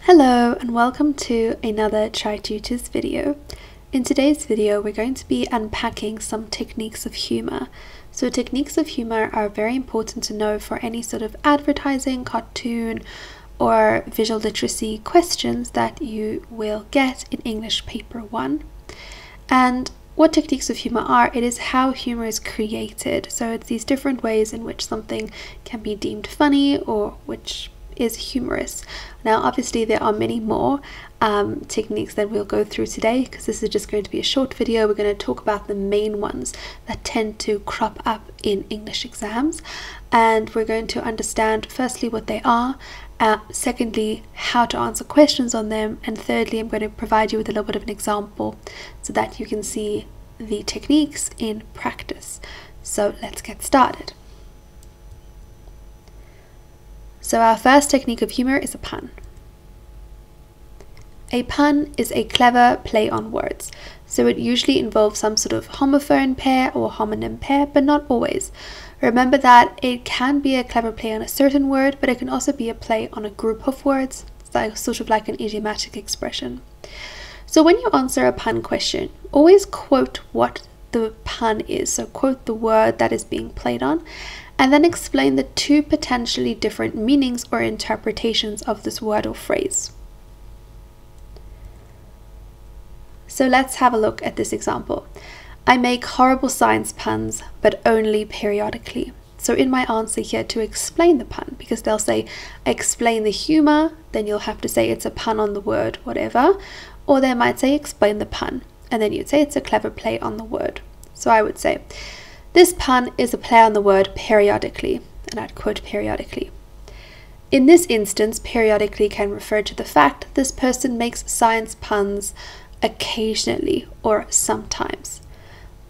Hello and welcome to another Tri-tutors video. In today's video we're going to be unpacking some techniques of humour. So techniques of humour are very important to know for any sort of advertising, cartoon or visual literacy questions that you will get in English paper 1. And what techniques of humour are, it is how humour is created. So it's these different ways in which something can be deemed funny or which is humorous. Now obviously there are many more techniques that we'll go through today, because this is just going to be a short video. We're going to talk about the main ones that tend to crop up in English exams, and we're going to understand firstly what they are, secondly how to answer questions on them, and thirdly I'm going to provide you with a little bit of an example so that you can see the techniques in practice. So let's get started. So our first technique of humour is a pun. A pun is a clever play on words. So it usually involves some sort of homophone pair or homonym pair, but not always. Remember that it can be a clever play on a certain word, but it can also be a play on a group of words, sort of like an idiomatic expression. So when you answer a pun question, always quote what the pun is. So quote the word that is being played on, and then explain the two potentially different meanings or interpretations of this word or phrase. So let's have a look at this example. I make horrible science puns, but only periodically. So in my answer here to explain the pun, because they'll say explain the humour, then you'll have to say it's a pun on the word whatever, or they might say explain the pun, and then you'd say it's a clever play on the word. So I would say this pun is a play on the word periodically, and I'd quote periodically. In this instance, periodically can refer to the fact that this person makes science puns occasionally or sometimes.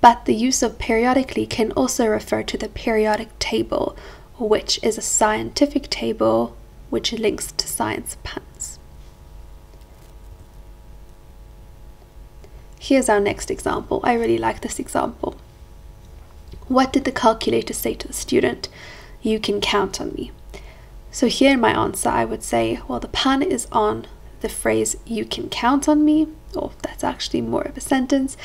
But the use of periodically can also refer to the periodic table, which is a scientific table which links to science puns. Here's our next example. I really like this example. What did the calculator say to the student? You can count on me. So here in my answer I would say, well, the pun is on the phrase you can count on me, or that's actually more of a sentence,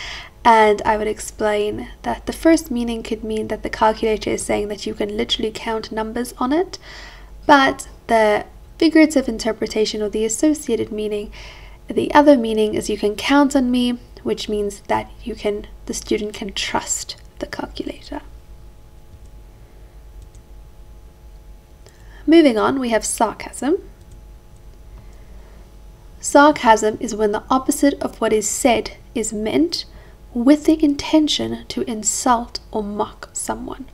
and I would explain that the first meaning could mean that the calculator is saying that you can literally count numbers on it, but the figurative interpretation or the associated meaning, the other meaning is you can count on me, which means that the student can trust the calculator. Moving on, we have sarcasm. Sarcasm is when the opposite of what is said is meant with the intention to insult or mock someone.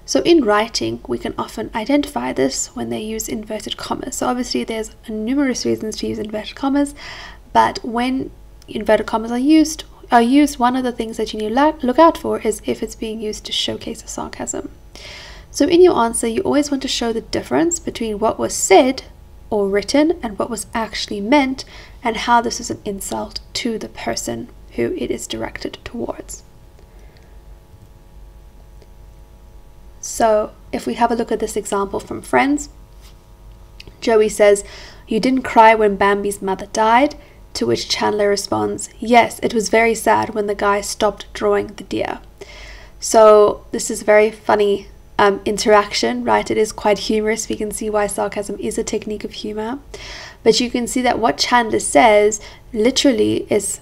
So in writing, we can often identify this when they use inverted commas. So obviously there's numerous reasons to use inverted commas, but when inverted commas are used, one of the things that you need to look out for is if it's being used to showcase a sarcasm. So in your answer, you always want to show the difference between what was said or written and what was actually meant, and how this is an insult to the person who it is directed towards. So if we have a look at this example from Friends, Joey says, "You didn't cry when Bambi's mother died," to which Chandler responds, "Yes, it was very sad when the guy stopped drawing the deer." So this is very funny interaction, right? It is quite humorous. We can see why sarcasm is a technique of humor, but you can see that what Chandler says literally is,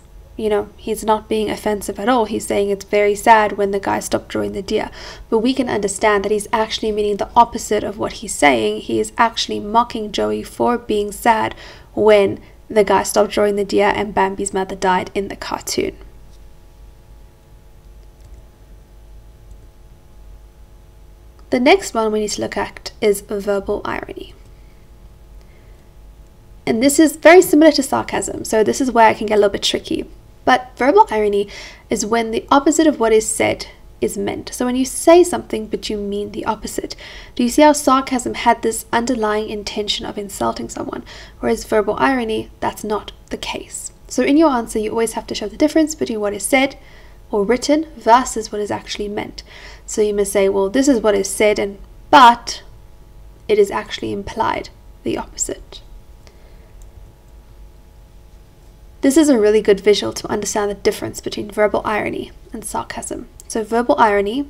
he's not being offensive at all. He's saying it's very sad when the guy stopped drawing the deer, but we can understand that he's actually meaning the opposite of what he's saying. He is actually mocking Joey for being sad when the guy stopped drawing the deer and Bambi's mother died in the cartoon. The next one we need to look at is verbal irony. And this is very similar to sarcasm, so this is where I can get a little bit tricky. But verbal irony is when the opposite of what is said is meant. So when you say something but you mean the opposite. Do you see how sarcasm had this underlying intention of insulting someone, whereas verbal irony, that's not the case. So in your answer, you always have to show the difference between what is said or written versus what is actually meant. So you must say, well, this is what is said, but it is actually implied the opposite. This is a really good visual to understand the difference between verbal irony and sarcasm. So verbal irony,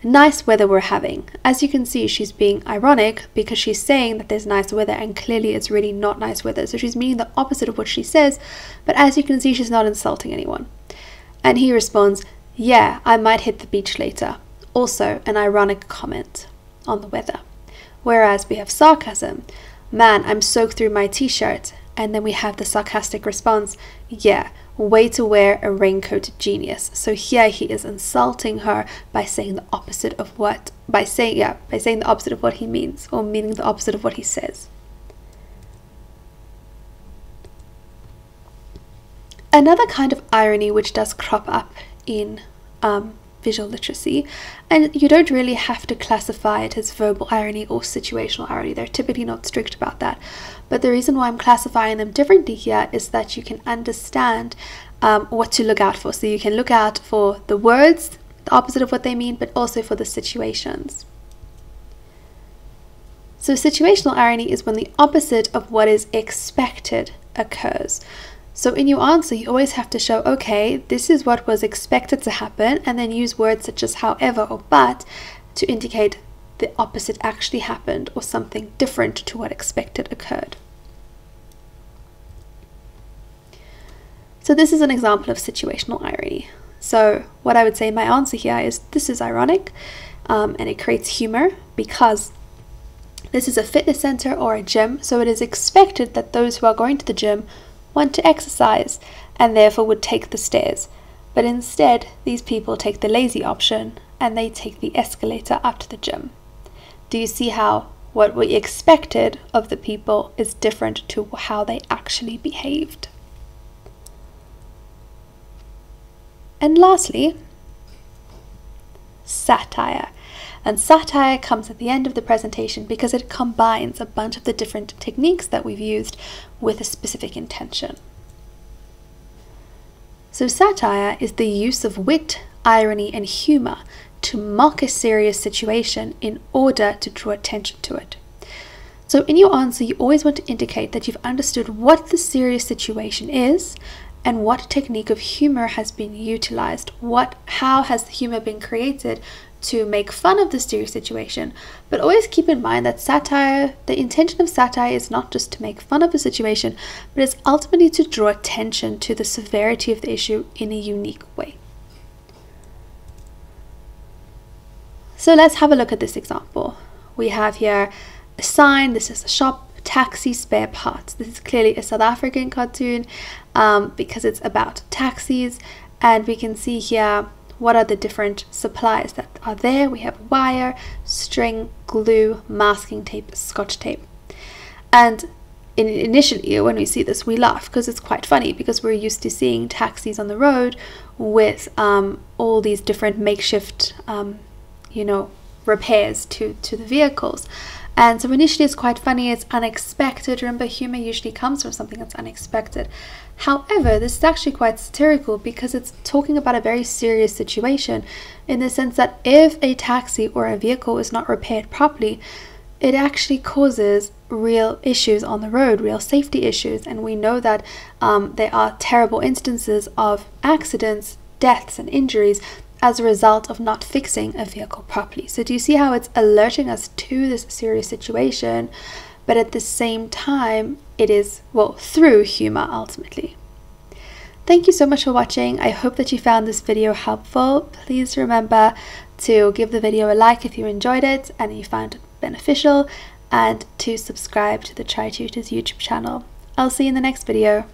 nice weather we're having. As you can see, she's being ironic because she's saying that there's nice weather and clearly it's really not nice weather. So she's meaning the opposite of what she says, but as you can see, she's not insulting anyone. And he responds, yeah, I might hit the beach later. Also an ironic comment on the weather. Whereas we have sarcasm, man, I'm soaked through my t-shirt. And then we have the sarcastic response, yeah, way to wear a raincoat, genius. So here he is insulting her by saying the opposite of what, by saying the opposite of what he means, or meaning the opposite of what he says. Another kind of irony which does crop up in visual literacy, and you don't really have to classify it as verbal irony or situational irony. They're typically not strict about that, but the reason why I'm classifying them differently here is that you can understand what to look out for. So you can look out for the words, the opposite of what they mean, but also for the situations. So situational irony is when the opposite of what is expected occurs. So in your answer, you always have to show, okay, this is what was expected to happen, and then use words such as however or but to indicate the opposite actually happened or something different to what expected occurred. So this is an example of situational irony. So what I would say my answer here is this is ironic, and it creates humor because this is a fitness center or a gym, so it is expected that those who are going to the gym want to exercise and therefore would take the stairs, but instead these people take the lazy option and they take the escalator up to the gym. Do you see how what we expected of the people is different to how they actually behaved? And lastly, satire. And satire comes at the end of the presentation because it combines a bunch of the different techniques that we've used with a specific intention. So satire is the use of wit, irony, and humor to mock a serious situation in order to draw attention to it. So in your answer, you always want to indicate that you've understood what the serious situation is and what technique of humor has been utilized, how has humor been created to make fun of the serious situation. But always keep in mind that satire, the intention of satire is not just to make fun of the situation, but it's ultimately to draw attention to the severity of the issue in a unique way. So let's have a look at this example. We have here a sign. This is a shop, taxi spare parts. This is clearly a South African cartoon because it's about taxis, and we can see here what are the different supplies that are there. We have wire, string, glue, masking tape, scotch tape. And initially when we see this, we laugh because it's quite funny, because we're used to seeing taxis on the road with all these different makeshift repairs to the vehicles. And so initially it's quite funny, it's unexpected. Remember, humor usually comes from something that's unexpected. However, this is actually quite satirical because it's talking about a very serious situation, in the sense that if a taxi or a vehicle is not repaired properly, it actually causes real issues on the road, real safety issues. And we know that there are terrible instances of accidents, deaths, and injuries as a result of not fixing a vehicle properly. So do you see how it's alerting us to this serious situation, but at the same time it is, well, through humor ultimately. Thank you so much for watching. I hope that you found this video helpful. Please remember to give the video a like if you enjoyed it and you found it beneficial, and to subscribe to the Tri-tutors YouTube channel. I'll see you in the next video.